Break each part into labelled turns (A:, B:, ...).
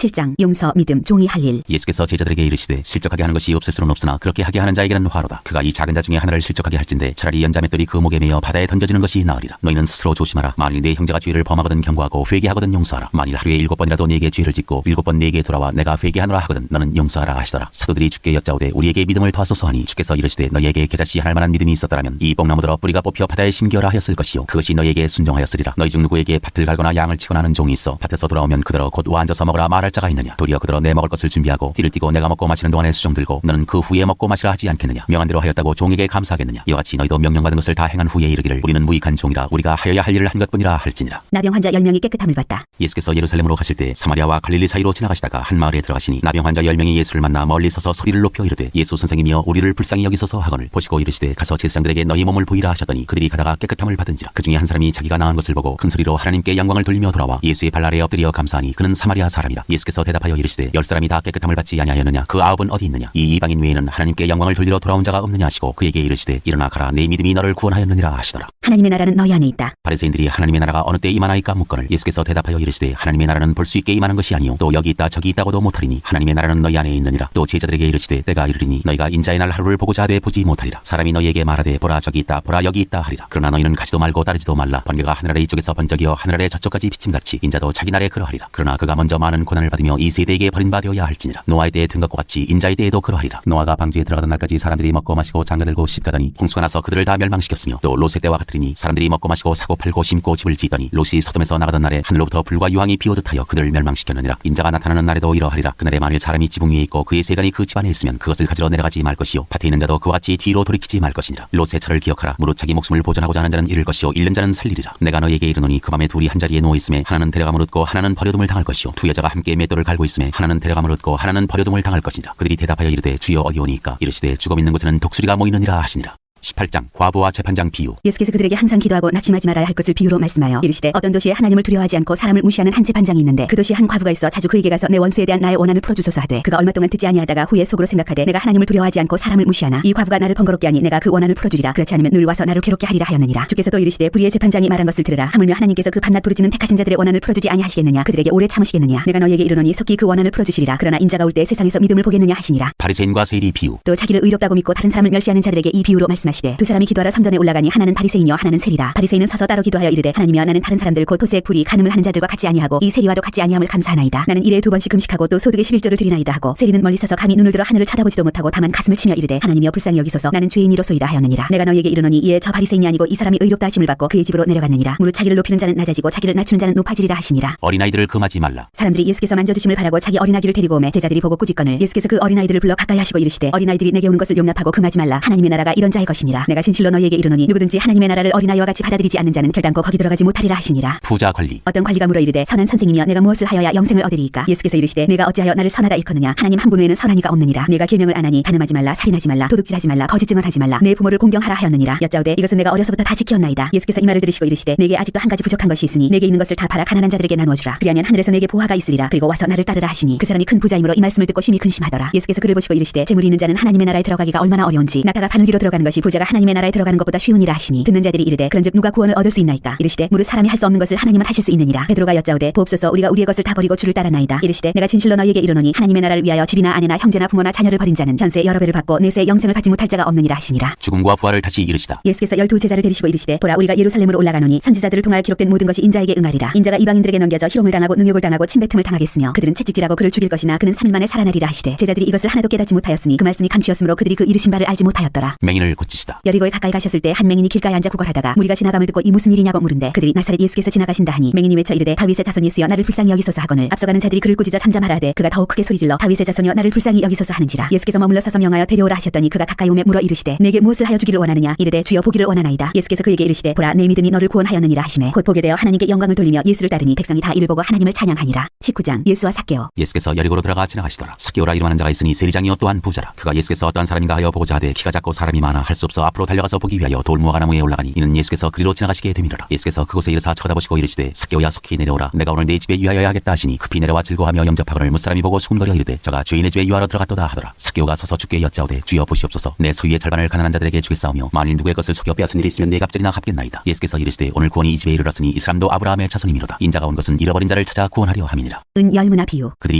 A: 17장 용서, 믿음, 종이 할 일.
B: 예수께서 제자들에게 이르시되 실족하게 하는 것이 없을 수는 없으나 그렇게 하게 하는 자에게는 화로다. 그가 이 작은 자 중에 하나를 실족하게 할진대 차라리 연자 맷돌이 그 목에 매어 바다에 던져지는 것이 나으리라. 너희는 스스로 조심하라. 만일 네 형제가 죄를 범하거든 경고하고 회개하거든 용서하라. 만일 하루에 7번이라도 네게 죄를 짓고 7번 네게 돌아와 내가 회개하노라 하거든 너는 용서하라 하시더라. 사도들이 주께 여짜오되 우리에게 믿음을 더하소서 하니 주께서 이르시되 너희에게 겨자씨 할 만한 믿음이 있었더라면 이 뽕나무들어 뿌리가 뽑혀 바다에 심겨라 하였을 것이요 그것이 너희에게 순종하였으리라. 너희 중 누구에게 밭을 갈거나 양을 치거나 하는 종이 있어 밭에서 돌아오면 그더러 곧 와 앉아서 먹으라 말할 자가 있느냐. 도리어 그더러 내 먹을 것을 준비하고 띠를 띠고 내가 먹고 마시는 동안에 수종 들고 너는 그 후에 먹고 마시라 하지 않겠느냐. 명한 대로 하였다고 종에게 감사하겠느냐. 이와 같이 너희도 명령받은 것을 다 행한 후에 이르기를 우리는 무익한 종이라 우리가 하여야 할 일을 한 것뿐이라 할지니라.
A: 나병 환자 10명이 깨끗함을 받다.
B: 예수께서 예루살렘으로 가실 때 사마리아와 갈릴리 사이로 지나가시다가 한 마을에 들어가시니 나병 환자 10명이 예수를 만나 멀리 서서 소리를 높여 이르되 예수 선생님이여 우리를 불쌍히 여기소서 하거늘 보시고 이르시되 가서 제사장들에게 너희 몸을 보이라 하셨더니 그들이 가다가 깨끗함을 받은지라. 그 중에 한 사람이 자기가 나은 것을 보고 큰 소리로 하나님께 영광을 돌리며 돌아와 예수의 발 아래에 엎드려 감사하니 그는 사마리아 사람이라. 예수께서 대답하여 이르시되 10사람이 다 깨끗함을 받지 아니하였느냐. 그 9은 어디 있느냐. 이 이방인 외에는 하나님께 영광을 돌리러 돌아온 자가 없느냐 하시고 그에게 이르시되 일어나 가라 내 믿음이 너를 구원하였느니라 하시더라.
A: 하나님의 나라는 너희 안에 있다.
B: 바리새인들이 하나님의 나라가 어느 때 임하나이까 묻거늘 예수께서 대답하여 이르시되 하나님의 나라는 볼 수 있게 임하는 것이 아니요 또 여기 있다 저기 있다고도 못하리니 하나님의 나라는 너희 안에 있느니라. 또 제자들에게 이르시되 때가 이르리니 너희가 인자의 날 하루를 보고자 하되 보지 못하리라. 사람이 너희에게 말하되 보라 저기 있다 보라 여기 있다 하리라. 그러나 너희는 가지도 말고 따르지도 말라. 번개가 하늘 아래 이쪽에서 번쩍이어 하늘 아래 저쪽까지 비침같이 인자도 자기 날에 그러하리라. 그러나 그가 먼저 많은 고난을 받으며 이 세대에게 버림받아야 할지니라. 노아의 때에 된 것과 같이 인자의 때에도 그러하리라. 노아가 방주에 들어가던 날까지 사람들이 먹고 마시고 장가들고 시집가더니 홍수가 나서 그들을 다 멸망시켰으며 또 롯의 때와 같으리니 사람들이 먹고 마시고 사고 팔고 심고 집을 지더니 롯이 소돔에서 나가던 날에 하늘로부터 불과 유황이 비오듯 하여 그들을 멸망시켰느니라. 인자가 나타나는 날에도 이러하리라. 그날에 만일 사람이 지붕 위에 있고 그의 세간이 그 집안에 있으면 그것을 가지러 내려가지 말 것이요 밭에 있는 자도 그와 같이 뒤로 돌이키지 말 것이니라. 롯의 철을 기억하라. 무릇 자기 목숨을 보존하고자 하는 자는 잃을 것이요 잃는 자는 살리리라. 내가 너희에게 이르노니 그 밤에 둘이 한 자리에 누워 있음에 하나는 데려감을 얻고 하나는 버려둠을 당할 것이요 두 여자가 함께 맷돌을 갈고 있음에 하나는 데려감을 얻고 하나는 버려둠을 당할 것이니라. 그들이 대답하여 이르되 주여 어디 오니까. 이르시되 죽어 있는 곳에는 독수리가 모이느니라 하시니라. 18장 과부와 재판장 비유.
A: 예수께서 그들에게 항상 기도하고 낙심하지 말아야 할 것을 비유로 말씀하여 이르시되 어떤 도시에 하나님을 두려워하지 않고 사람을 무시하는 한 재판장이 있는데 그 도시에 한 과부가 있어 자주 그에게 가서 내 원수에 대한 나의 원한을 풀어주소서 하되 그가 얼마 동안 듣지 아니하다가 후에 속으로 생각하되 내가 하나님을 두려워하지 않고 사람을 무시하나 이 과부가 나를 번거롭게 하니 내가 그 원한을 풀어주리라. 그렇지 않으면 늘 와서 나를 괴롭게 하리라 하였느니라. 주께서 또 이르시되 불의의 재판장이 말한 것을 들으라. 하물며 하나님께서 그 밤낮 부르짖는 택하신 자들의 원한을 풀어주지 아니하시겠느냐. 그들에게 오래 참으시겠느냐. 내가 너희에게 이르노니 속히 그 원한을 풀어주시리라. 그러나 인자가 올 때 세상에서 믿음을 보겠느냐 하시니라.
B: 바리새인과 세리 비유.
A: 또 자기를 의롭다고 믿고 다른 사람을 멸시하는 자들에게 이 비유로 말씀하시되 두 사람이 기도하러 성전에 올라가니 하나는 바리새인이요 하나는 세리라. 바리새인은 서서 따로 기도하여 이르되 하나님이여 나는 다른 사람들 곧 토색 불의 간음을 하는 자들과 같이 아니하고 이 세리와도 같이 아니함을 감사하나이다. 나는 일에 2번씩 금식하고 또 소득의 11조를 드리나이다 하고 세리는 멀리 서서 감히 눈을 들어 하늘을 쳐다보지도 못하고 다만 가슴을 치며 이르되 하나님이여 불쌍히 여기소서 나는 죄인이로소이다 하였느니라. 내가 너희에게 이르노니 이에 저 바리새인이 아니고 이 사람이 의롭다 하심을 받고 그의 집으로 내려갔느니라. 무릇 자기를 높이는 자는 낮아지고 자기를 낮추는 자는 높아지리라 하시니라.
B: 어린아이들을 금하지 말라.
A: 사람들이 예수께서 만져주심을 바라고 자기 어린아기를 데리고 오매 제자들이 보고 꾸짖거늘 예수께서 그 어린아이들을 불러 가까이 하시고 이르시되 어린아이들이 내게 오는 것을 용납하고 금하지 말라. 하나님의 나라가 이런 자의 것이니라. 내가 진실로 너희에게 이르노니 누구든지 하나님의 나라를 어린아이와 같이 받아들이지 않는 자는 결단코 거기 들어가지 못하리라 하시니라.
B: 부자 관리.
A: 어떤 관리가 물어 이르되 선한 선생님이여 내가 무엇을 하여야 영생을 얻으리이까. 예수께서 이르시되 내가 어찌하여 나를 선하다 일컫느냐. 하나님 한 분 외에는 선한 이가 없느니라. 내가 계명을 안 하니 간음하지 말라 살인하지 말라 도둑질하지 말라 거짓 증언하지 말라 내 부모를 공경하라 하였느니라. 여짜오되 이것은 내가 어려서부터 다 지켰나이다. 예수께서 이 말을 들으시고 이르시되 내게 아직도 한 가지 부족한 것이 있으니 내게 있는 것을 다 팔아 가난한 자들에게 나누어 주라. 그리하면 하늘에서 내게 보화가 있으리라. 그리고 와서 나를 따르라 하시니 그 사람이 큰 부자이므로 이 말씀을 듣고 심히 근심하더라. 예수께서 그를 보시고 이르시되 재물이 있는 자는 하나님의 나라에 들어가기가 얼마나 어려운지 나다가 바늘기로 들어가는 것이 부자가 하나님의 나라에 들어가는 것보다 쉬우니라 하시니 듣는 자들이 이르되 그런즉 누가 구원을 얻을 수 있나이까. 이르시되 무릇 사람이 할 수 없는 것을 하나님은 하실 수 있느니라. 베드로가 여짜오되 보옵소서 우리가 우리의 것을 다 버리고 주를 따르나이다. 이르시되 내가 진실로 너희에게 이르노니 하나님의 나라를 위하여 집이나 아내나 형제나 부모나 자녀를 버린 자는 현세 여러 배를 받고 내세 영생을 받지 못할 자가 없느니라 하시니라.
B: 죽음과 부활을 다시 이르시다.
A: 예수께서 12제자를 데리시고 이르시되 보라 우리가 예루살렘으로 올라가노니 선지자들을 통하여 기록된 모든 것이 인자에게 응하리라. 인자가 이방인들에게 넘겨져 희롱을 당하고 능욕을 당하고 침뱉음을 당하겠으며 그들은 채찍질하고 그를 죽일 것이나 그는 3일 만에 살아나리라 하시되 제자들이 이것을 하나도 깨닫지 못하였으니 그 말씀이 감추었으므로 그들이 그 이르신 바를 알지 못하였더라.
B: 맹인을 고치시다.
A: 여리고에 가까이 가셨을 때 한 맹인이 길가에 앉아 구걸하다가 무리가 지나감을 듣고 이 무슨 일이냐고 물은데 그들이 나사렛 예수께서 지나가신다 하니 맹인이 외쳐 이르되 다윗의 자손 예수여 나를 불쌍히 여기소서 하거늘 앞서가는 자들이 그를 꾸짖어 잠잠하라되 그가 더욱 크게 소리질러 다윗의 자손여 나를 불쌍히 여기소서 하는지라. 예수께서 머물러 서서 명하여 데려오라 하셨더니 그가 가까이 오매 물어 이르시되 내게 무엇을 하여 주기를 원하느냐. 이르되 주여 보기를 원하나이다. 예수께서 그에게 이르시되 보라 내 믿음이 너를 구원하였느니라 하시매 곧 보게 되어 하나님께 영광을 돌리며 예수를 따르니 백성이 다 이를 보고 하나님을 찬양하니라. 19장 예수와 삭개오.
B: 예수께서 여리고로 들어가 지나가시더라. 삭개오라 이름하는 자가 있으니 세리장이요 또한 부자라. 그가 예수께서 어떠한 사람인가 하여 보고자 하되 키가 작고 사람이 많아 할 수 수 없어 앞으로 달려가서 보기 위하여 돌무화과 나무에 올라가니 이는 예수께서 그리로 지나가시게 되미러라. 예수께서 그곳에 이르사 쳐다보시고 이르시되 삭개오야 속히 내려오라. 내가 오늘 네 집에 유하여야 하겠다 하시니 급히 내려와 즐거워하며 영접하거늘 무사람이 보고 수군거려 이르되 저가 주인의 집에 유하러 들어갔도다 하더라. 삭개오가 서서 주께 여짜오되 주여 보시옵소서. 내 소유의 절반을 가난한 자들에게 주겠사오며 만일 누구의 것을 속여 빼앗은 일이 있으면 네 갑절이나 갚겠나이다. 예수께서 이르시되 오늘 구원이 이 집에 이르렀으니 이 사람도 아브라함의 자손이미로다. 인자가 온 것은 잃어버린 자를 찾아 구원하려 함이니라.
A: 은 열무나 비유.
B: 그들이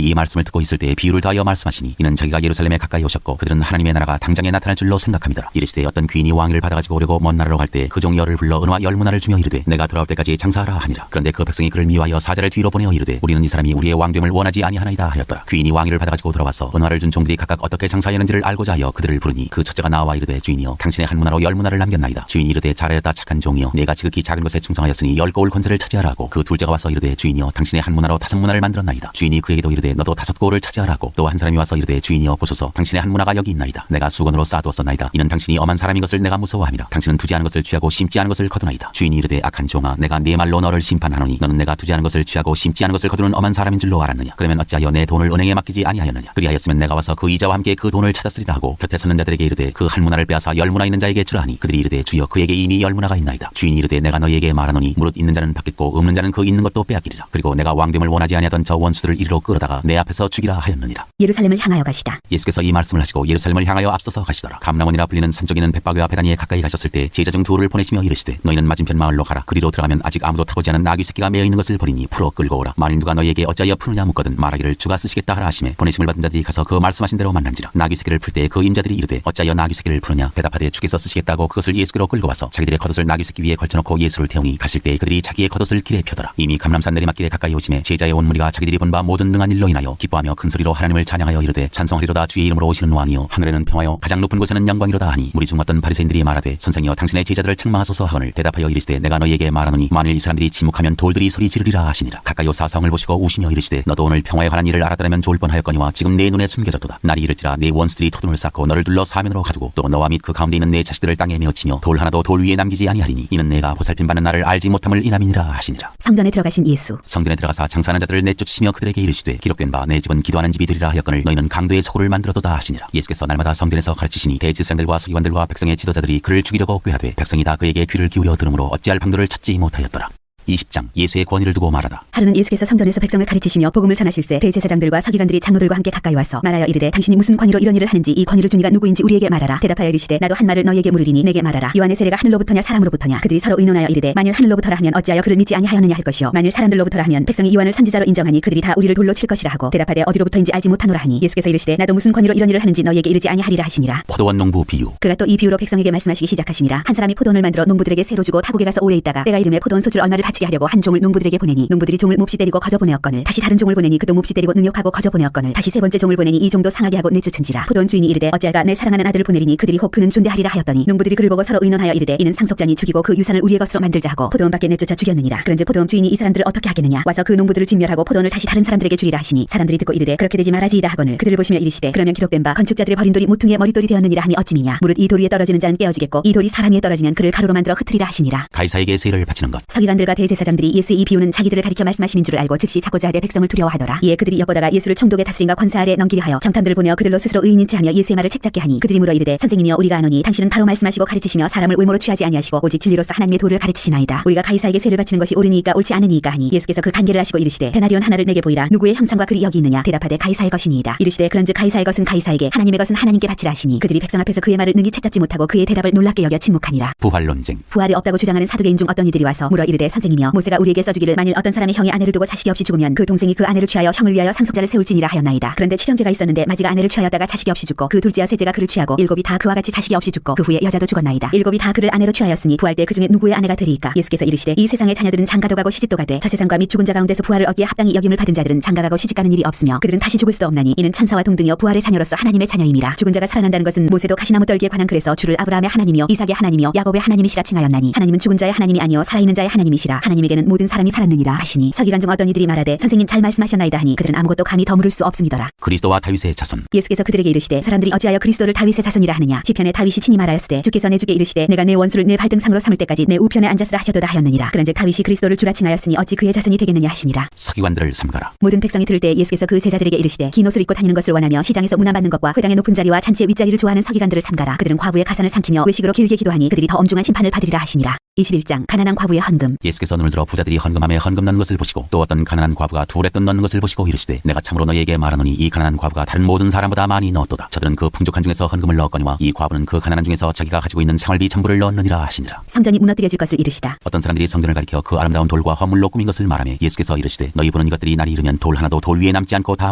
B: 이 말씀을 듣고 있을 때 비유를 더하여 말씀하시니 이는 자기가 예루살렘에 가까이 오셨고 그들은 하나님의 나라가 당장에 나타날 줄로 생각함이더라. 이르시되 어떤 귀인이 왕위를 받아가지고 오려고 먼 나라로 갈 때 그 종 열을 불러 은화 열무나를 주며 이르되 내가 돌아올 때까지 장사하라 하니라. 그런데 그 백성이 그를 미워하여 사자를 뒤로 보내어 이르되 우리는 이 사람이 우리의 왕됨을 원하지 아니하나이다 하였더라. 귀인이 왕위를 받아가지고 돌아와서 은화를 준 종들이 각각 어떻게 장사하였는지를 알고자 하여 그들을 부르니 그 첫째가 나와 이르되 주인이여 당신의 한 문화로 열 문화를 남겼나이다. 주인이 이르되 잘하였다 착한 종이여 내가 지극히 작은 것에 충성하였으니 10고울 권세를 차지하라 하고 그 둘째가 와서 이르되 주인이여 당신의 한 문화로 5문화를 만들었나이다. 주인이 그에게도 이르되 너도 5고울을 차지하라 하고 또 한 사람이 와서 이르되 주인이여 보소서 당신의 한 문화가 여기 있나이다. 내가 수건으로 쌓아두었었나이다. 이는 당신이 엄한 사람인 것을 내가 무서워함이라. 당신은 두지 않은 것을 취하고 심지 않은 것을 거두나이다. 주인이 이르되 악한 종아 내가 네 말로 너를 심판하노니 너는 내가 두지 않은 것을 취하고 심지 않은 것을 거두는 엄한 사람인 줄로 알았느냐. 그러면 어찌하여 내 돈을 은행에 맡기지 아니하였느냐. 그리하였으면 내가 와서 그 이자와 함께 그 돈을 찾았으리라 하고 곁에 서는 자들에게 이르되 그 한 문화를 빼앗아 10문화 있는 자에게 주라 하니 그들이 이르되 주여 그에게 이미 10문화가 있나이다. 주인이 이르되 내가 너희에게 말하노니 무릇 있는 자는 받겠고 없는 자는 그 있는 것도 빼앗기리라. 그리고 내가 왕됨을 원하지 아니하던 저 원수들을 이리로 끌어다가 내 앞에서 죽이라 하였느니라.
A: 예루살렘을 향하여 가시다.
B: 예수께서 이 말씀을 하시고 예루살렘을 향하여 앞서서 가시더라. 감람원이라 불리는 산쪽에 있는 벳바게와 베다니에 가까이 가셨을 때 제자 중 둘을 보내시며 이르시되 너희는 맞은편 마을로 가라. 그리로 들어가면 아직 아무도 타보지 않은 나귀 새끼가 매어 있는 것을 버리니 풀어 끌고 오라. 만일 누가 너희에게 어찌하여 푸느냐 묻거든 말하기를 주가 쓰시겠다 하라 하시매 보내심을 받은 자들이 가서 그 말씀하신 대로 만난지라. 나귀 새끼를 풀 때 그 임자들이 이르되 어찌하여 나귀 새끼를 푸느냐 대답하되 주께서 쓰시겠다고 그것을 예수께로 끌고 와서 자기들의 겉옷을 나귀 새끼 위에 걸쳐놓고 예수를 태우니 가실 때 그들이 자기의 겉옷을 길에 펴더라. 이미 감람산 내리막길에 가까이 오심에 제자의 온 무리가 자기들이 본 바 모든 능한 일로 인하여 기뻐하며 큰 소리로 하나님을 찬양하여 이르되 찬송하리로다 주의 이름으로 오시는 왕이요 하늘에는 평화요 가장 높은 곳에는 영광이로다 하니 무리 중 어떤 바리새인들이 말하되 선생이여 당신의 제자들을 책망하소서 하거늘 대답하여 이르시되 내가 너희에게 말하노니 만일 이 사람들이 침묵하면 돌들이 소리 지르리라 하시니라. 가까이 오사 성을 보시고 우시며 이르시되 너도 오늘 평화에 관한 일을 알았더라면 좋을 뻔하였거니와 지금 내 눈에 숨겨졌도다. 날이 이를지라 내 원수들이 토둔을 쌓고 너를 둘러 사면으로 가두고 또 너와 및 그 가운데 있는 내 자식들을 땅에 메어치며 돌 하나도 돌 위에 남기지 아니하리니 이는 내가 보살핌 받는 나를 알지 못함을 인함이니라 하시니라.
A: 성전에 들어가신 예수.
B: 성전에 들어가사 장사하는 자들을 내쫓으시며 그들에게 이르시되 기록된 바 내 집은 기도하는 집이 되리라 하였거늘 너희는 강도의 소굴을 만들어도다 하시니라. 예수께서 날마다 성전에서 가르치시니 대제사장들과 서기관들과 백성의 지도자들이 그를 죽이려고 꾀하되 백성이 다 그에게 귀를 기울여 들으므로 어찌할 방도를 찾지 못하였더라. 20장 예수의 권위를 두고 말하다.
A: 하루는 예수께서 성전에서 백성을 가르치시며 복음을 전하실세 대제사장들과 서기관들이 장로들과 함께 가까이 와서 말하여 이르되 당신이 무슨 권위로 이런 일을 하는지 이 권위를 준 이가 누구인지 우리에게 말하라. 대답하여 이르시되 나도 한 말을 너희에게 물으리니 내게 말하라. 요한의 세례가 하늘로부터냐 사람으로부터냐. 그들이 서로 의논하여 이르되 만일 하늘로부터라 하면 어찌하여 그를 믿지 아니하였느냐 할 것이요 만일 사람들로부터라 하면 백성이 요한을 선지자로 인정하니 그들이 다 우리를 돌로 칠 것이라 하고 대답하되 어디로부터인지 알지 못하노라 하니 예수께서 이르시되 나도 무슨 권위로 이런 일을 하는지 너희에게 이르지 아니하리라 하시니라.
B: 포도원 농부 비유.
A: 그가 또 이 비유로 백성에게 말씀하시기 시작하시니라. 한 사람이 포도원을 만들어 농부들에게 새로 주고 타국에 가서 오래 있다가 때가 이름에 포도원 소출 얼마를 바치게 하려고 한 종을 농부들에게 보내니 농부들이 종을 몹시 때리고 거저 보내었거늘 다시 다른 종을 보내니 그도 몹시 때리고 능욕하고 거저 보내었거늘 다시 세 번째 종을 보내니 이 종도 상하게 하고 내쫓은지라. 포도원 주인이 이르되 어찌할까 내 사랑하는 아들을 보내리니 그들이 혹 그는 존대하리라 하였더니 농부들이 그를 보고 서로 의논하여 이르되 이는 상속자니 죽이고 그 유산을 우리의 것으로 만들자 하고 포도원 밖에 내쫓아 죽였느니라. 그런즉 포도원 주인이 이 사람들을 어떻게 하겠느냐 와서 그 농부들을 진멸하고 포도원을 다시 다른 사람들에게 주리라 하시니 사람들이 듣고 이르되 그렇게 되지 말아지이다 하거늘 그들을 보시며 이르시되 그러면 기록된 바 건축자들의 버린 돌이 모퉁이의 머릿돌이 되었느니라 함이 어찌미냐. 무릇 이 돌 위에 떨어지는 자는 깨어지겠고 이 돌이 사람 위에 떨어지면 그를 가루로 만들어 흩으리라 하시니라.
B: 가이사에게 세를 바치는 것.
A: 서기관들과 대제사장들이 예수의 이 비유는 자기들을 가리켜 말씀하심인 줄을 알고 즉시 자고자 하되 백성을 두려워하더라. 이에 그들이 엿보다가 예수를 총독의 다스림과 권사 아래 넘기려 하여 정탐들을 보내어 그들로 스스로 의인인 체하며 예수의 말을 책잡게 하니 그들이 물어 이르되 선생님이여 우리가 아노니 당신은 바로 말씀하시고 가르치시며 사람을 외모로 취하지 아니하시고 오직 진리로서 하나님의 도를 가르치시나이다. 우리가 가이사에게 세를 바치는 것이 옳으니이까 옳지 않으니이까 하니 예수께서 그 관계를 하시고 이르시되 데나리온 하나를 내게 보이라. 누구의 형상과 글이 여기 있느냐. 대답하되 가이사의 것이니이다. 이르시되 그런즉 가이사의 것은 가이사에게 하나님의 것은 하나님께 바치라 하시니 그들이 백성 앞에서 그의 말을 능히 책잡지 못하고 그의 대답을 놀랍게 여겨 침묵하니라.
B: 부활 논쟁.
A: 부활이 없다고 주장하는 사두개인 중 어떤 이들이 와서 물어 이르되 선생님이여 모세가 우리에게 써주기를 만일 어떤 사람의 형이 아내를 두고 자식이 없이 죽으면 그 동생이 그 아내를 취하여 형을 위하여 상속자를 세울지니라 하였나이다. 그런데 칠형제가 있었는데 마지가 아내를 취하였다가 자식이 없이 죽고 그 둘째와 셋째가 그를 취하고 일곱이 다 그와 같이 자식이 없이 죽고 그 후에 여자도 죽었나이다. 일곱이 다 그를 아내로 취하였으니 부활 때 그 중에 누구의 아내가 되리이까. 예수께서 이르시되 이 세상의 자녀들은 장가도 가고 시집도 가되 저 세상과 및 죽은 자 가운데서 부활을 얻기에 합당히 여김을 받은 자들은 장가가고 시집가는 일이 없으며 그들은 다시 죽을 수도 없나니 이는 천사와 동등이여 부활의 자녀로서 하나님의 자녀임이라. 죽은 자가 살아난다는 것은 모세도 가시나무 떨기에 관한 글에서 주를 아브라함의 하나님이요 이삭의 하나님이요 야곱의 하나님이시라 칭하였나니 하나님은 죽은 자의 하나님이 아니요 살아있는 자의 하나님이시라. 하나님에게는 모든 사람이 살았느니라 하시니 서기관 중 어떤 이들이 말하되 선생님 잘 말씀하셨나이다 하니 그들은 아무것도 감히 더 물을 수 없음이더라.
B: 그리스도와 다윗의 자손.
A: 예수께서 그들에게 이르시되 사람들이 어찌하여 그리스도를 다윗의 자손이라 하느냐. 시편에 다윗이 친히 말하였으되 주께서 내 주께 이르시되 내가 내 원수를 내 발등상으로 삼을 때까지 내 우편에 앉았으라 하셨도다 하였느니라. 그런즉 다윗이 그리스도를 주라 칭하였으니 어찌 그의 자손이 되겠느냐 하시니라.
B: 서기관들을 삼가라.
A: 모든 백성이 들을 때 예수께서 그 제자들에게 이르시되 긴 옷을 입고 다니는 것을 원하며 시장에서 문안받는 것과 회당의 높은 자리와 잔치의 윗자리를 좋아하는 서기관들을 삼가라. 그들은 과부의 가산을 삼키며 외식으로 길게 기도하니 그들이 더 엄중한 심판을 받으리라 하시니라. 21장 가난한 과부의 헌금.
B: 예수께서 눈을 들어 부자들이 헌금함에 헌금 넣는 것을 보시고 또 어떤 가난한 과부가 두레돈 넣는 것을 보시고 이르시되 내가 참으로 너희에게 말하노니 이 가난한 과부가 다른 모든 사람보다 많이 넣었도다. 저들은 그 풍족한 중에서 헌금을 넣었거니와 이 과부는 그 가난한 중에서 자기가 가지고 있는 생활비 전부를 넣느니라 하시니라.
A: 성전이 무너뜨려질 것을 이르시다.
B: 어떤 사람들이 성전을 가리켜 그 아름다운 돌과 허물로 꾸민 것을 말하며 예수께서 이르시되 너희 보는 이것들이 날이 이르면 돌 하나도 돌 위에 남지 않고 다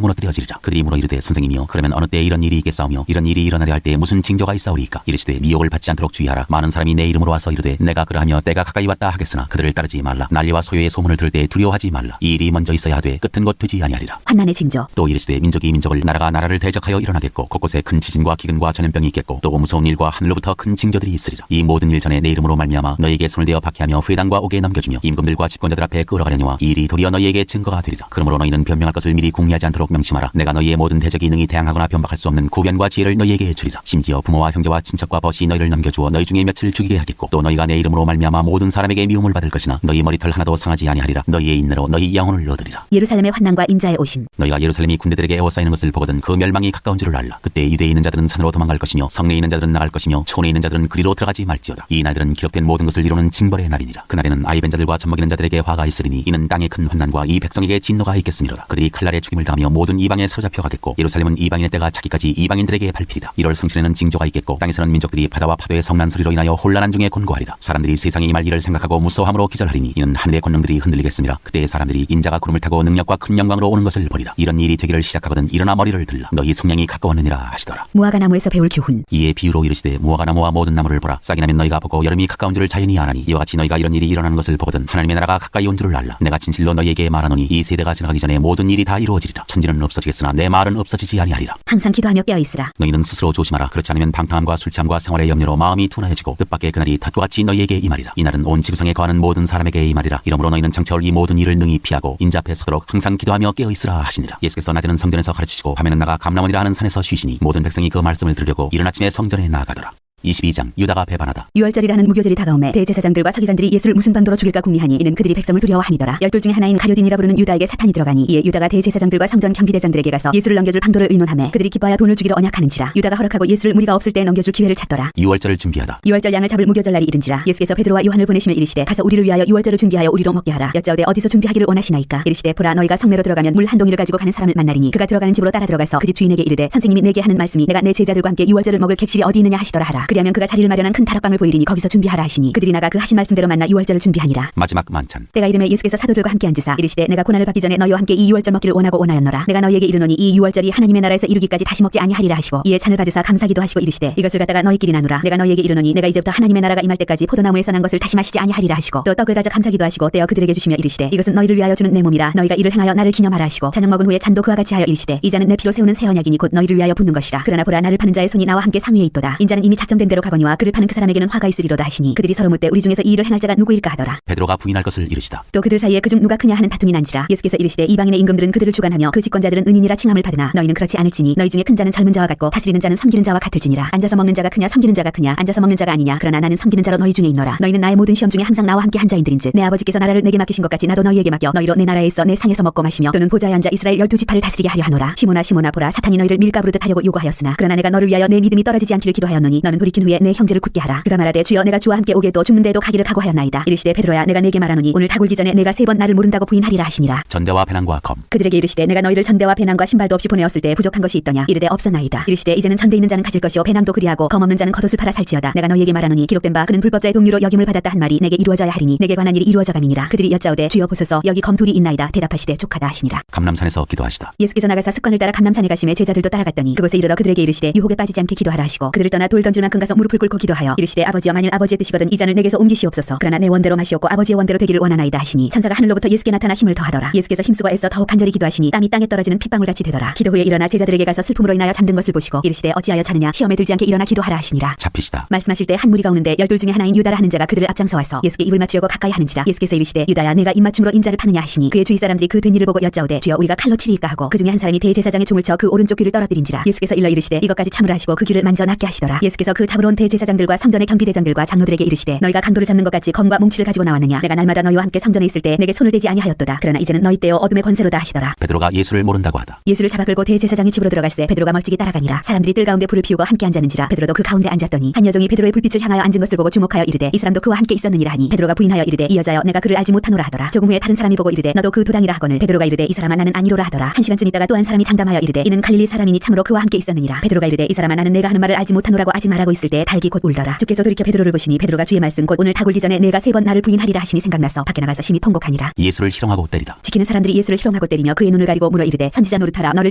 B: 무너뜨려지리라. 그들이 물어 이르되 선생님이여 그러면 어느 때에 이런 일이 있겠사오며 이런 일이 일어나려 할 때에 무슨 징조가 있사오리이까. 이르시되 미혹을 받지 않도록 주의하라. 많은 사람이 내 이름으로 와서 이르되 내가 그러하며 때가 가까이 왔다 하겠으나 그들을 따르지 말라. 난리와 소요의 소문을 들을 때 두려워하지 말라. 이 일이 먼저 있어야 하되 끝은 곧 되지 아니하리라.
A: 환난의 징조.
B: 또 이르시되 민족이 민족을 나라가 나라를 대적하여 일어나겠고 곳곳에 큰 지진과 기근과 전염병이 있겠고 또 무서운 일과 하늘로부터 큰 징조들이 있으리라. 이 모든 일 전에 내 이름으로 말미암아 너희에게 손을 대어 박해하며 회당과 옥에 넘겨주며 임금들과 집권자들 앞에 끌어가려니와 이 일이 도리어 너희에게 증거가 되리라. 그러므로 너희는 변명할 것을 미리 궁리하지 않도록 명심하라. 내가 너희의 모든 대적이 능히 대항하거나 변박할 수 없는 구변과 지혜를 너희에게 주리라. 심지어 부모와 형제와 친척과 벗이 너희를 넘겨주어 너희 중에 며칠 죽이게 하겠고 또 너희가 내 이름으로 말미암아 모든 사람에게 미움을 받을 것이나 너희 머리털 하나도 상하지 아니하리라. 너희의 인내로 너희 영혼을 얻으리라.
A: 예루살렘의 환난과 인자의 오심.
B: 너희가 예루살렘이 군대들에게 에워싸이는 것을 보거든 그 멸망이 가까운 줄을 알라. 그때 유대에 있는 자들은 산으로 도망갈 것이며 성내에 있는 자들은 나갈 것이며 촌에 있는 자들은 그리로 들어가지 말지어다. 이 날들은 기록된 모든 것을 이루는 징벌의 날이니라. 그날에는 아이 벤 자들과 젖먹이는 자들에게 화가 있으리니 이는 땅의 큰 환난과 이 백성에게 진노가 있겠음이로다. 그들이 칼날에 죽임을 당하며 모든 이방에 사로잡혀 가겠고 예루살렘은 이방인의 때가 차기까지 이방인들에게 밟히리라. 1월 성신에는 징조가 있겠고 땅에서는 민족들이 바다와 파도의 성난 소리로 인하여 혼란한 중에 곤고하리라. 사람들이 세상에 임할 일을 생각하고 무서워함으로 기절하리니 이는 하늘의 권능들이 흔들리겠음이라. 그때의 사람들이 인자가 구름을 타고 능력과 큰 영광으로 오는 것을 보리라. 이런 일이 되기를 시작하거든 일어나 머리를 들라. 너희 속량이 가까웠느니라 하시더라.
A: 무화과 나무에서 배울 교훈.
B: 이에 비유로 이르시되 무화과 나무와 모든 나무를 보라. 싹이 나면 너희가 보고 여름이 가까운 줄을 자연히 아나니 이와 같이 너희가 이런 일이 일어나는 것을 보거든 하나님의 나라가 가까이 온 줄을 알라. 내가 진실로 너희에게 말하노니 이 세대가 지나가기 전에 모든 일이 다 이루어지리라. 천지는 없어지겠으나 내 말은 없어지지 아니하리라.
A: 항상 기도하며 깨어 있으라.
B: 너희는 스스로 조심하라. 그렇지 않으면 방탕함과 술취함과 생활의 염려로 마음이 둔하여지고 뜻밖의 그날이 탓과 같이 너희에게 임하리라. 이날은 온 지구상에 거하는 모든 사람에게 임하리라. 이러므로 너희는 장차 올 이 모든 일을 능히 피하고 인자 앞에 서도록 항상 기도하며 깨어 있으라 하시니라. 예수께서 낮에는 성전에서 가르치시고 밤에는 나가 감람원이라 하는 산에서 쉬시니 모든 백성이 그 말씀을 들으려고 이른 아침에 성전에 나아가더라. 22장 유다가 배반하다.
A: 유월절이라는 무교절이 다가오매 대제사장들과 서기관들이 예수를 무슨 방도로 죽일까 궁리하니 이는 그들이 백성을 두려워함이더라. 12 중에 하나인 가룟인이라 부르는 유다에게 사탄이 들어가니 이에 유다가 대제사장들과 성전 경비대장들에게 가서 예수를 넘겨줄 방도를 의논하매 그들이 기뻐하여 돈을 주기로 언약하는지라. 유다가 허락하고 예수를 무리가 없을 때 넘겨줄 기회를 찾더라.
B: 유월절을 준비하다.
A: 유월절 양을 잡을 무교절 날이 이른지라. 예수께서 베드로와 요한을 보내시며 이르시되 가서 우리를 위하여 유월절을 준비하여 우리로 먹게 하라. 여짜오되 어디서 준비하기를 원하시나이까. 이르시되 보라 너희가 성내로 들어가면 물 한 동이를 가지고 가는 사람을 만나리니 그가 들어가는 집으로 따라 들어가서 그 집 주인에게 이르되 선생님이 내게 하는 말씀이 내가 내 제자들과 함께 유월절을 먹을 객실이 어디 있느냐 하시더라 하라. 그리하면 그가 자리를 마련한 큰 다락방을 보이리니 거기서 준비하라 하시니 그들이 나가 그 하신 말씀대로 만나 유월절을 준비하니라.
B: 마지막 만찬.
A: 때가 이르매 예수께서 사도들과 함께 앉으사 이르시되 내가 고난을 받기 전에 너희와 함께 이 유월절 먹기를 원하였노라. 내가 너희에게 이르노니 이 유월절이 하나님의 나라에서 이루기까지 다시 먹지 아니하리라 하시고 이에 잔을 받으사 감사기도 하시고 이르시되 이것을 갖다가 너희끼리 나누라. 내가 너희에게 이르노니 내가 이제부터 하나님의 나라가 임할 때까지 포도나무에서 난 것을 다시 마시지 아니하리라 하시고 또 떡을 가져 감사기도 하시고 떼어 그들에게 주시며 이르시되 이것은 너희를 위하여 주는 내 몸이라. 너희가 이를 행하여 나를 기념하라 하시고 저녁 먹은 후에 잔도 그와 같이 하여 이르시되 이 잔은 내 피로 세우는 새 언약이니 곧 너희를 위하여 붓는 것이라. 그러나 보라 나를 파는 자의 손이 나와 함께 상위에 있도다. 인자는 이미 작정된 대로 가거니와 그를 파는 그 사람에게는 화가 있으리로다 하시니 그들이 서로 묻되 우리 중에서 이 일을 행할 자가 누구일까 하더라.
B: 베드로가 부인할 것을 이르시다.
A: 또 그들 사이에 그중 누가 크냐 하는 다툼이 난지라. 예수께서 이르시되 이방인의 임금들은 그들을 주관하며 그 집권자들은 은인이라 칭함을 받으나 너희는 그렇지 않을지니 너희 중에 큰 자는 젊은 자와 같고 다스리는 자는 섬기는 자와 같을지니라. 앉아서 먹는 자가 크냐 섬기는 자가 크냐. 앉아서 먹는 자가 아니냐. 그러나 나는 섬기는 자로 너희 중에 있노라. 너희는 나의 모든 시험 중에 항상 나와 함께 한 자인들인즉 내 아버지께서 나라를 내게 맡기신 것 같이 나도 너희에게 맡겨 너희로 내 나라에 있어 내 상에서 먹고 마시며 또는 보좌에 앉아 이스라엘 12지파를 다스리게 하려 하노라. 시몬아 시몬아 보라 사탄이 너희를 밀가부르듯 하려고 요구하였으나 그러나 내가 너를 위하여 내 믿음이 떨어지지 않기를 기도하였노니 너는 돌이킨 후에 내 형제를 굳게 하라. 그가 말하되 주여 내가 주와 함께 오게도 죽는데도 가기를 각오하였나이다. 이르시되 베드로야 내가 내게 말하노니 오늘 다 굴기 전에 내가 3번 나를 모른다고 부인하리라 하시니라.
B: 전대와 배낭과 검.
A: 그들에게 이르시되 내가 너희를 전대와 배낭과 신발도 없이 보내었을 때 부족한 것이 있더냐. 이르되 없었나이다. 이르시되 이제는 전대 있는 자는 가질 것이요 배낭도 그리하고 검 없는 자는 겉옷을 팔아 살지어다. 내가 너희에게 말하노니 기록된 바 그는 불법자의 동료로 역임을 받았다 한 말이 내게 이루어져야 하리니 내게 관한 일이 이루어져 감이니라. 그들이 여짜오되 주여 보소서 여기 검 둘이 있나이다. 대답하시되 족하다 하시니라.
B: 감람산에서 기도하시다.
A: 예수께서 나가사 습관을 따라 감람산에 가시매 제자들도 따라갔더니 그곳에 이르러 그들에게 이르시되 유혹에 빠지지 않게 기도하라 하시고 그들을 떠나 돌 던질 만큼 얼마큼 가서 무릎을 꿇고 기도하여 이르시되 아버지여 만일 아버지의 뜻이거든 이 잔을 내게서 옮기시옵소서. 그러나 내 원대로 마시옵고 아버지의 원대로 되기를 원하나이다 하시니 천사가 하늘로부터 예수께 나타나 힘을 더하더라. 예수께서 힘쓰고 애써 더욱 간절히 기도하시니 땀이 땅에 떨어지는 핏방울같이 되더라. 기도 후에 일어나 제자들에게 가서 슬픔으로 인하여 잠든 것을 보시고 이르시되 어찌하여 자느냐 시험에 들지 않게 일어나 기도하라 하시니라.
B: 잡히시다.
A: 말씀하실 때 한 무리가 오는데 12 중에 하나인 유다라 하는 자가 그들을 앞장서 와서 예수께 입을 맞추려고 가까이 하는지라. 예수께서 이르시되 유다야 내가 입맞춤으로 인자를 파느냐 하시니 그의 주위 사람들이 그 된 일을 보고 여짜오되 주여 우리가 칼로 치리이까 하고 그 중에 한 사람이 대제사장의 총을 쳐 그 오른쪽 귀를 떨어뜨린지라. 예수께서 일러 이르시되 이것까지 참으라 하시고 그 귀를 만져 낫게 하시더라. 예수께서 그 잡으러 온 대제사장들과 성전의 경비대장들과 장로들에게 이르시되 너희가 강도를 잡는 것 같이 검과 뭉치를 가지고 나왔느냐. 내가 날마다 너희와 함께 성전에 있을 때 내게 손을 대지 아니하였도다. 그러나 이제는 너희 때요 어둠의 권세로다 하시더라.
B: 베드로가 예수를 모른다고 하다.
A: 예수를 잡아 끌고 대제사장의 집으로 들어갈새 베드로가 멀찍이 따라가니라. 사람들이 뜰 가운데 불을 피우고 함께 앉았는지라. 베드로도 그 가운데 앉았더니 한 여종이 베드로의 불빛을 향하여 앉은 것을 보고 주목하여 이르되 이 사람도 그와 함께 있었느니라 하니 베드로가 부인하여 이르되 이 여자여 내가 그를 알지 못하노라 하더라. 조금 후에 다른 사람이 보고 이르되 너도 그 도당이라 하거늘 베드로가 이르되 이 사람아 나는 아니로라 하더라. 한 시간쯤 있다가 또 한 사람이 장담하여 이르되 이는 갈릴리 사람이니 참으로 그와 함께 있었느니라. 베드로가 이르되 이 사람아 나는 내가 하는 말을 알지 못하노라고 아직 말하고 있을 때 달기 곧 울더라. 주께서 돌이켜 베드로를 보시니 베드로가 주의 말씀 곧 오늘 다 굴기 전에 내가 3번 나를 부인하리라 하심이 생각나서 밖에 나가서 심히 통곡하니라.
B: 예수를 희롱하고 때리다.
A: 지키는 사람들이 예수를 희롱하고 때리며 그의 눈을 가리고 물어 이르되 선지자 노릇하라 너를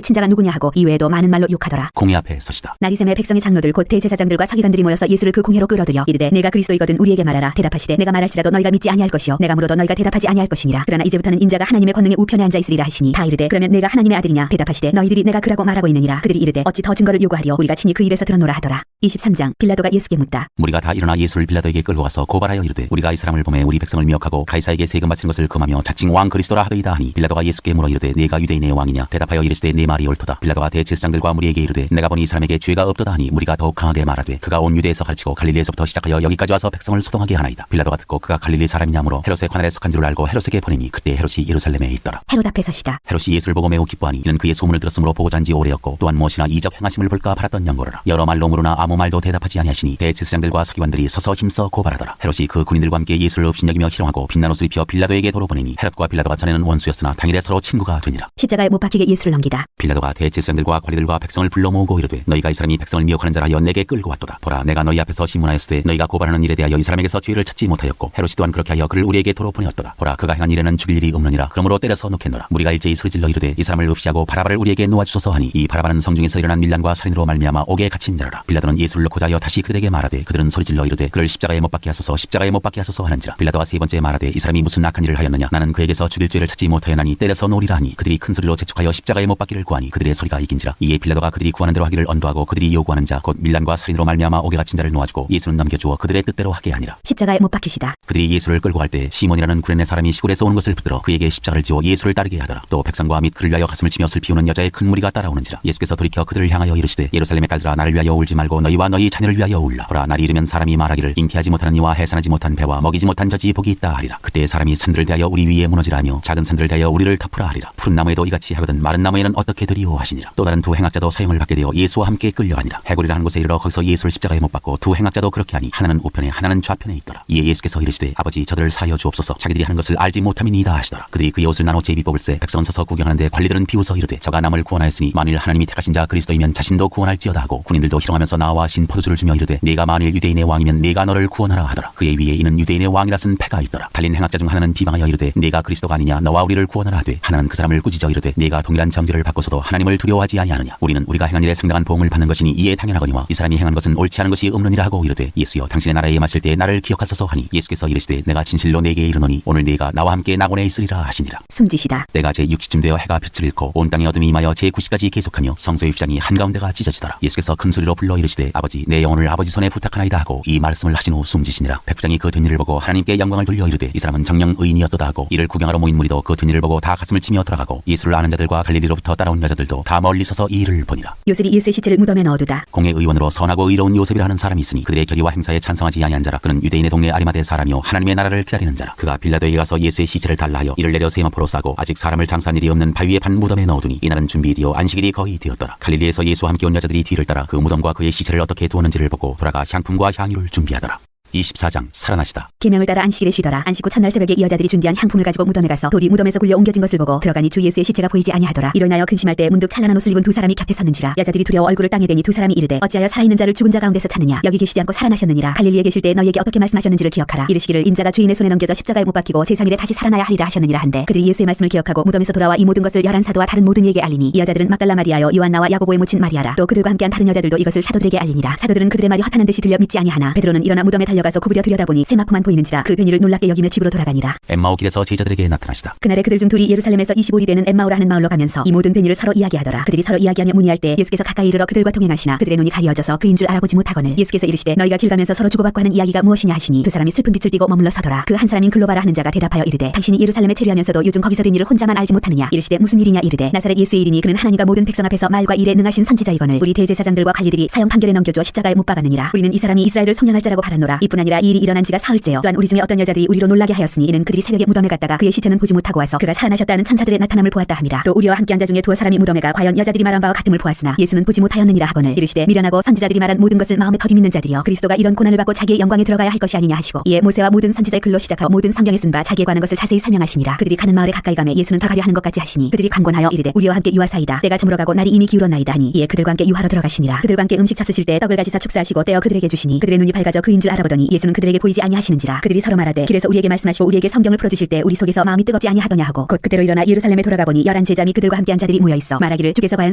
A: 친자가 누구냐 하고 이외에도 많은 말로 욕하더라.
B: 공회 앞에 서시다.
A: 나리샘의 백성의 장로들 곧 대제사장들과 서기관들이 모여서 예수를 그 공회로 끌어들여 이르되 내가 그리스도이거든 우리에게 말하라. 대답하시되 내가 말할지라도 너희가 믿지 아니할 것이요 내가 물어도 너희가 대답하지 아니할 것이니라. 그러나 이제부터는 인자가 하나님의 권능의 우편에 앉아 있으리라 하시니 다 이르되 그러면 내가 하나님의 아들이냐. 대답하시되 너희들이 내가 그라고 말하고 있느니라. 그들이 이르되 어찌 더 증거를 요구하리요 우리가 친히 그 입에서 들었노라 하더라. 23장 빌라도가 예수께 묻다.
B: 무리가 다 일어나 예수를 빌라도에게 끌고 가서 고발하여 이르되 우리가 이 사람을 보매 우리 백성을 미혹하고 가이사에게 세금 바치는 것을 금하며 자칭 왕 그리스도라 하더이다 하니 빌라도가 예수께 물어 이르되 네가 유대인의 왕이냐. 대답하여 이르시되 네 말이 옳도다. 빌라도가 대제사장들과 무리에게 이르되 내가 보니 이 사람에게 죄가 없도다 하니 무리가 더욱 강하게 말하되 그가 온 유대에서 가르치고 갈릴리에서부터 시작하여 여기까지 와서 백성을 소동하게 하나이다. 빌라도가 듣고 그가 갈릴리 사람이냐므로 헤롯의 관할에 속한 줄을 알고 헤롯에게 보내니 그때 헤롯이 예루살렘에 있더라.
A: 헤롯 앞에 서시다.
B: 헤롯이 예수를 보고 매우 기뻐하니 이는 그의 소문을 들었으므로 보고자 한지 오래였고 또한 무엇이나 이적 행하심을 볼까 바랐던 연고로라. 여러 말로 물으나 아무 말도 대답하지 아니하시니 대제사장들과 서기관들이 서서 힘써 고발하더라. 헤롯이 그 군인들과 함께 예수를 업신여기며 희롱하고 빛난 옷을 입혀 빌라도에게 도로 보내니 헤롯과 빌라도가 전에는 원수였으나 당일에 서로 친구가 되니라.
A: 십자가에 못 박히게 예수를 넘기다.
B: 빌라도가 대제사장들과 관리들과 백성을 불러 모으고 이르되 너희가 이 사람이 백성을 미혹하는 자라 하여 내게 끌고 왔도다. 보라 내가 너희 앞에서 신문하였을 때 너희가 고발하는 일에 대하여 이 사람에게서 죄를 찾지 못하였고 헤롯이 또한 그렇게 하여 그를 우리에게 도로 보내었도다. 보라 그가 행한 일에는 죽일 일이 없느니라. 그러므로 때려서 놓겠노라. 무리가 일제히 소리질러 이르되 이 사람을 없이하고 바라바를 우리에게 놓아주소서 하니 이 바라바는 성중에서 일어난 밀란과 살인으로 말미암아 옥에 갇힌 자라. 빌라도는 예수를 놓고자 하여 다시 그들에게 말하되 그들은 소리질러 이르되 그를 십자가에 못 박게 하소서 십자가에 못 박게 하소서 하는지라. 빌라도가 세 번째 말하되 이 사람이 무슨 악한 일을 하였느냐. 나는 그에게서 죽일 죄를 찾지 못하였나니 때려서 놓으리라 하니 그들이 큰 소리로 재촉하여 십자가에 못 박기를 구하니 그들의 소리가 이긴지라. 이에 빌라도가 그들이 구하는 대로 하기를 언도하고 그들이 요구하는 자 곧 밀란과 살인으로 말미암아 옥에 갇힌 자를 놓아주고 예수는 넘겨주어 그들의 뜻대로 하게 하니라.
A: 십자가에 못 박히시다.
B: 그들이 예수를 끌고 갈 때 시몬이라는 구레네 사람이 시골에서 온 것을 붙들어 그에게 십자가를 지어 예수를 따르게 하더라. 또 백성과 및 그를 위하여 가슴을 치며 슬피우는 여자의 큰 무리가 따라오는지라. 예수께서 돌이켜 그들을 향하여 이르시되 예루살렘의 딸들아 나를 위하여 울지 말고 너희와 너희 자녀를 위하여 울라. 보라 날이 이르면 사람이 말하기를 잉태하지 못하는 이와 해산하지 못한 배와 먹이지 못한 젖이 복이 있다 하리라. 그때 사람이 산들을 대하여 우리 위에 무너지라 하며 작은 산들을 대하여 우리를 덮으라 하리라. 푸른 나무에도 이같이 하거든 마른 나무에는 어떻게 되리오 하시니라. 또 다른 두 행악자도 사형을 받게 되어 예수와 함께 끌려가니라. 해골이라 하는 곳에 이르러 거기서 예수를 십자가에 못 박고 두 행악자도 그렇게 하니 하나는 우편에 하나는 좌편에 있더라. 이에 예수께서 이르시되 아버지 저들을 사하여 주옵소서 자기들이 하는 것을 알지 못함이니이다 하시더라. 그들이 그의 옷을 나눠 제비 뽑을새 백성은 서서 구경하는데 관리들은 비웃어 이르되 저가 남을 구원하였으니 만일 하나님이 택하신 자 그리스도이면 자신도 구원할지어다 하고 군인들도 희롱하면서 나와 신 포도주를 주며 이르되 네가 만일 유대인의 왕이면 네가 너를 구원하라 하더라. 그의 위에 이는 유대인의 왕이라 쓴 패가 있더라. 달린 행악자 중 하나는 비방하여 이르되 네가 그리스도가 아니냐 너와 우리를 구원하라 하되 하나는 그 사람을 꾸짖어 이르되 네가 동일한 정죄를 받고서도 하나님을 두려워하지 아니하느냐. 우리는 우리가 행한 일에 상당한 보응을 받는 것이니 이에 당연하거니와 이 사람이 행한 것은 옳지 않은 것이 없느니라 하고 이르되 예수여 당신의 나라에 임하실 때 나를 기억하소서 하니 예수께서 이르시되 내가 진실로 네게 이르노니 오늘 네가 나와 함께 낙원에 있으리라 하시니라.
A: 숨지시다.
B: 때가 제6시쯤 되어 해가 빛을 잃고 온 땅의 어둠이 임하여 제9시까지 계속하며 성소의 휘장이 한가운데가 찢어지더라. 예수께서 큰 소리로 불러 이르시되 아버지 내 영혼을 아버지 손에 부탁하나이다 하고 이 말씀을 하신 후 숨지시니라. 백부장이 그 된 일을 보고 하나님께 영광을 돌려 이르되 이 사람은 정녕 의인이었도다 하고 이를 구경하러 모인 무리도 그 된 일을 보고 다 가슴을 치며 돌아가고 예수를 아는 자들과 갈릴리로부터 따라온 여자들도 다 멀리 서서 이 일을 보니라.
A: 요셉이 예수의 시체를 무덤에 넣어두다.
B: 공회 의원으로 선하고 의로운 요셉이라는 사람이 있으니 그들의 결의와 행사에 찬성하지 아니한 자라. 그는 유대인의 동네 아리마대 사람이요 하나님의 나라를 기다리는 자라. 그가 빌라도에게 가서 예수의 시체를 달라 하여 이를 내려 세마포로 싸고 아직 사람을 장사한 일이 없는 바위에 판 무덤에 넣어두니 이날은 준비일이요 안식일이 거의 되었더라. 갈릴리에서 예수와 함께 온 여자들이 뒤를 따라 그 무덤과 그의 시체를 어떻게 두었는지를 보고 돌아가 향품과 향유를 준비하더라. 24장 살아나시다.
A: 계명을 따라 안식일에 쉬더라. 안식 후 첫날 새벽에 이 여자들이 준비한 향품을 가지고 무덤에 가서 돌이 무덤에서 굴려 옮겨진 것을 보고 들어가니 주 예수의 시체가 보이지 아니하더라. 이로 인하여 근심할 때 문득 찬란한 옷을 입은 두 사람이 곁에 섰는지라. 여자들이 두려워 얼굴을 땅에 대니 두 사람이 이르되 어찌하여 살아있는 자를 죽은 자 가운데서 찾느냐. 여기 계시지 않고 살아나셨느니라. 갈릴리에 계실 때 너희에게 어떻게 말씀하셨는지를 기억하라. 이르시기를 인자가 주인의 손에 넘겨져 십자가에 못 박히고 제3일에 다시 살아나야 하리라 하셨느니라 한데 그들이 예수의 말씀을 기억하고 무덤에서 돌아와 이 모든 것을 11사도와 다른 모든 이에게 알리니 이 여자들은 막달라 마리아여 요한나와 야고보의 모친 마리아라. 또 그들과 함께한 다른 여자들도 이것을 사도들에게 알리니라. 사도들은 그들의 말이 허탄한 듯이 들려 믿지 아니하나 베드로는 일어나 무덤에 달려가서 구부려 들여다보니 세마포만 보이는지라. 그 된 일을 놀랍게 여기며 집으로 돌아가니라.
B: 엠마오 길에서 제자들에게 나타나시다.
A: 그날에 그들 중 둘이 예루살렘에서 25리 되는 엠마오라 하는 마을로 가면서 이 모든 된 일을 서로 이야기하더라. 그들이 서로 이야기하며 문의할 때 예수께서 가까이 이르러 그들과 동행하시나 그들의 눈이 가리어져서 그인 줄 알아보지 못하거늘 예수께서 이르시되 너희가 길 가면서 서로 주고받고 하는 이야기가 무엇이냐 하시니 두 사람이 슬픈 빛을 띠고 머물러 서더라. 그 한 사람인 글로바라 하는 자가 대답하여 이르되 당신이 예루살렘에 체류하면서도 요즘 거기서 된 일을 혼자만 알지 못하느냐. 이르시되 무슨 일이냐 이르되 나사렛 예수의 일이니 그는 하나님과 모든 백성 앞에서 말과 일에 능하신 선지자이거늘 우리 대제사장들과 관리들이 사형 판결에 넘겨줘 십자가에 못 박았느니라. 우리는 이 사람이 이스라엘을 속량할 자라고 바랐노라. 이뿐 아니라 이 일이 일어난 지가 사흘째요. 또한 우리 중에 어떤 여자들이 우리로 놀라게 하였으니 이는 그들이 새벽에 무덤에 갔다가 그의 시체는 보지 못하고 와서 그가 살아나셨다는 천사들의 나타남을 보았다 함이라. 또 우리와 함께한 자 중에 두어 사람이 무덤에 가 과연 여자들이 말한 바와 같음을 보았으나 예수는 보지 못하였느니라 하거늘 이르시되 미련하고 선지자들이 말한 모든 것을 마음에 더디 믿는 자들이여 그리스도가 이런 고난을 받고 자기의 영광에 들어가야 할 것이 아니냐 하시고 이에 모세와 모든 선지자의 글로 시작하고 모든 성경에 쓴 바 자기에 관한 것을 자세히 설명하시니라. 그들이 가는 마을에 가까이 가매 예수는 더 가려 하는 것 같이 하시니 그들이 강권하여 이르되 우리와 함께 유하사이다. 때가 저물어가고 날이 이미 기울었나이다 하니 이에 그들과 함께 유하로 들어가시니라. 그들과 함께 음식 잡수실 때 떡을 가지사 축사하시고 떼어 그들에게 주시니 그들의 눈이 밝아져 그인 줄 알아보더니 예수는 그들에게 보이지 아니하시는지라. 그들이 서로 말하되 길에서 우리에게 말씀하시고 우리에게 성경을 풀어주실 때 우리 속에서 마음이 뜨겁지 아니하더냐 하고 곧 그대로 일어나 예루살렘에 돌아가 보니 11제자 및 그들과 함께한 자들이 모여있어 말하기를 주께서 과연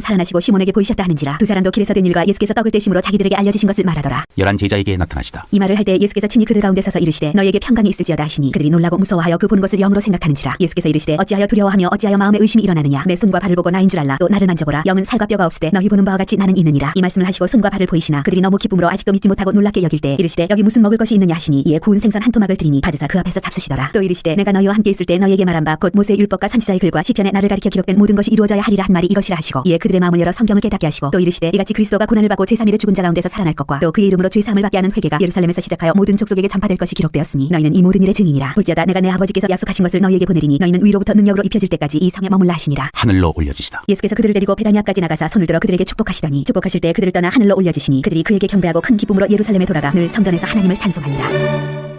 A: 살아나시고 시몬에게 보이셨다 하는지라. 두 사람도 길에서 된 일과 예수께서 떡을 떼심으로 자기들에게 알려지신 것을 말하더라.
B: 11제자에게 나타나시다.
A: 이 말을 할 때 예수께서 친히 그들 가운데 서서 이르시되 너희에게 평강이 있을지어다 하시니 그들이 놀라고 무서워하여 그 보는 것을 영으로 생각하는지라. 예수께서 이르시되 어찌하여 두려워하며 어찌하여 마음에 의심이 일어나느냐. 내 손과 발을 보고 나인 줄 알라. 또 나를 만져보라. 영은 살과 뼈가 없으되 너희 보는 바와 같이 나는 있느니라. 이 말씀을 하시고 손과 발을 보이시나 그들이 너무 기쁨으로 아직도 믿지 못하고 놀랍게 여길 때 이르시되 여기 무슨 먹을 것이 있느냐 하시니 이에 구운 생선 한 토막을 드리니 받으사 그 앞에서 잡수시더라. 또 이르시되 내가 너희와 함께 있을 때 너희에게 말한 바 곧 모세의 율법과 선지자의 글과 시편에 나를 가리켜 기록된 모든 것이 이루어져야 하리라 한 말이 이것이라 하시고 이에 그들의 마음을 열어 성경을 깨닫게 하시고 또 이르시되 이같이 그리스도가 고난을 받고 제3일에 죽은 자 가운데서 살아날 것과 또 그의 이름으로 죄 사함을 받게 하는 회개가 예루살렘에서 시작하여 모든 족속에게 전파될 것이 기록되었으니 너희는 이 모든 일의 증인이라. 볼지어다 내가 내 아버지께서 약속하신 것을 너희에게 보내리니 너희는 위로부터 능력으로 입혀질 때까지 이 성에 머물라 하시니라.
B: 하늘로 올려지시다.
A: 예수께서 그들을 데리고 베다니 앞까지 나가사 손을 들어 그들에게 축복하시더니 축복하실 때 그들을 떠나 하늘로 올려지시니 그들이 그에게 경배하고 큰 기쁨으로 예루살렘에 돌아가 늘 성전에서 하나님을 찬송하니라.